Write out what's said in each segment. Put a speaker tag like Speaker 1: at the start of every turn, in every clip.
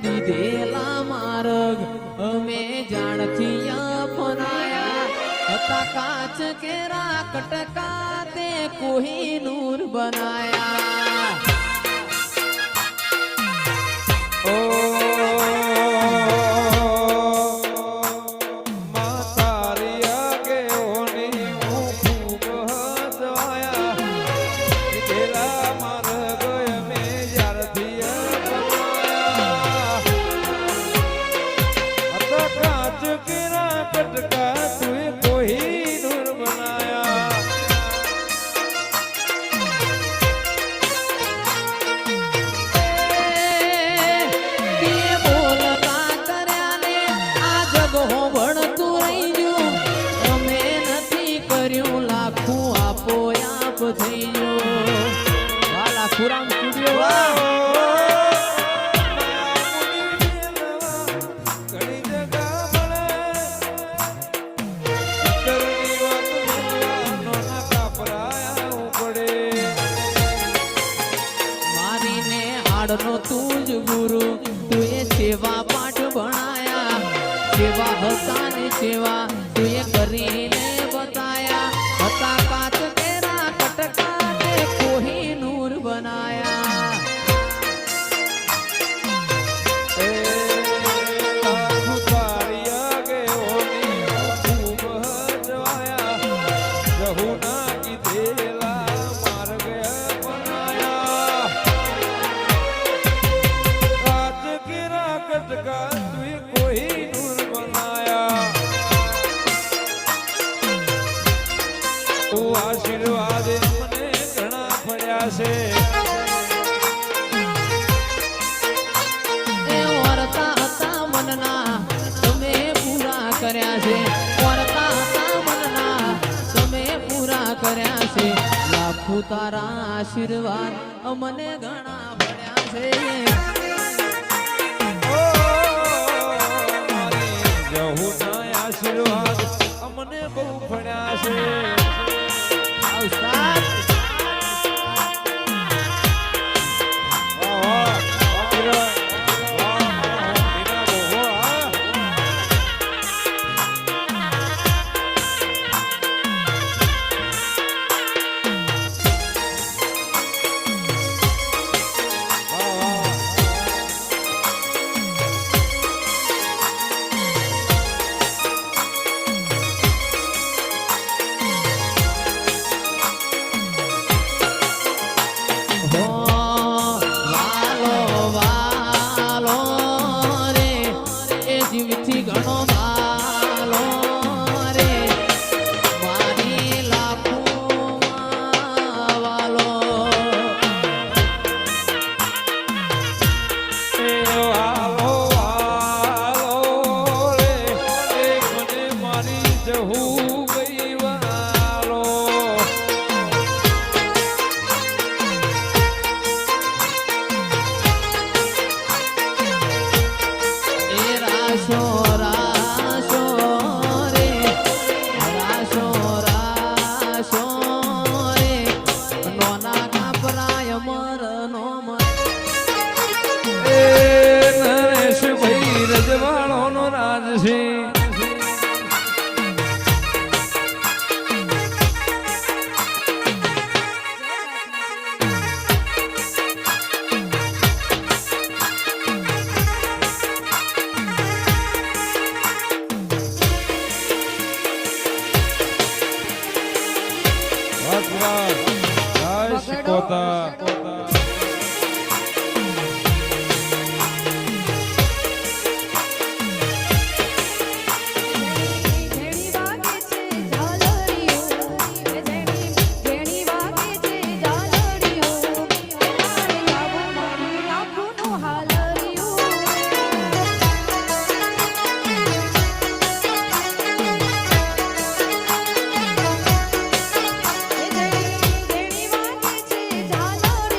Speaker 1: દીધેલા માર્ગ અમે જાણથી અપનાયા હતા કાચ કેરા કટકા તે કોહિનૂર બનાયા
Speaker 2: ઓ
Speaker 1: થઈ ગયો વાલા ખુરામ સ્ટુડિયો વાહ મારીને હાડનો તું જ ગુરુ તુએ સેવા પાઠ ભણાયા સેવા હતા ને સેવા તુએ કરીને બતાયા હતા કાચ કેરા કટકા ને કોહિનૂર બનાયા
Speaker 2: આશીર્વાદ મને ઘણા પડ્યા છે
Speaker 1: એ વરતા હતા મનના તમે પૂરા કર્યા છે વરતા હતા મનના તમે પૂરા કર્યા છે લાખો તારા આશીર્વાદ અમને ઘણા પડ્યા છે
Speaker 2: જહુના આશીર્વાદ અમને બહુ પડ્યા છે
Speaker 1: ઉસ્તાદ જીવથી ઘણો ભાલો રે મારી લાખો વાલો
Speaker 2: મને મારી જહુ ગઈ વાલો રજવાળો નો રાજ છે શીખોતા
Speaker 3: ઝાલર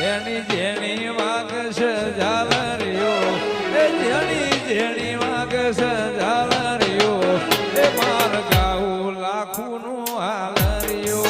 Speaker 2: જેણી જેણી વાગશે ઝાલરીઓ એ જેણી જેણી વાગશે ઝાલરીઓ એ માર ગાવું લાખુનું હાલરીઓ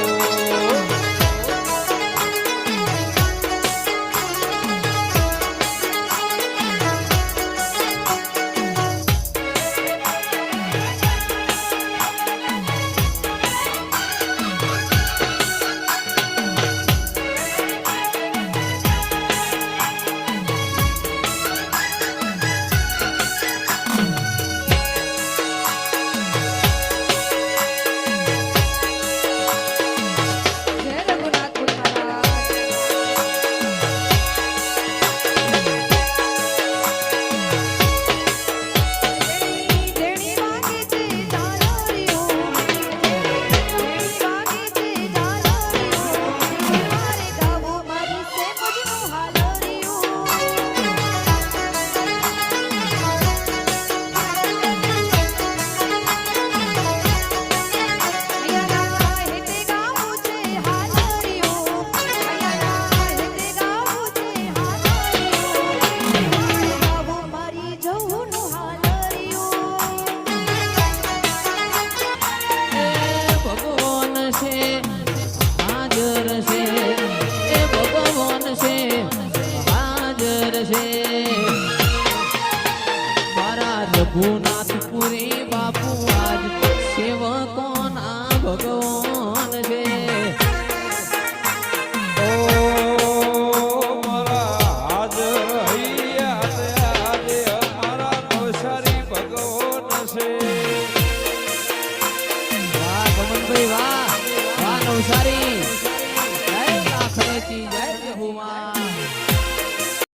Speaker 1: રઘુનાથપુરી બાપુ આજ સેવકોના ભગવાન છે
Speaker 2: ઓ મારા હાજર હૈયા આજે અમારા નવસારી ભગવાન છે
Speaker 1: વાહ ગમનભાઈ વાહ વાહ નવસારી જય લાખરેજી જય પ્રભુમાં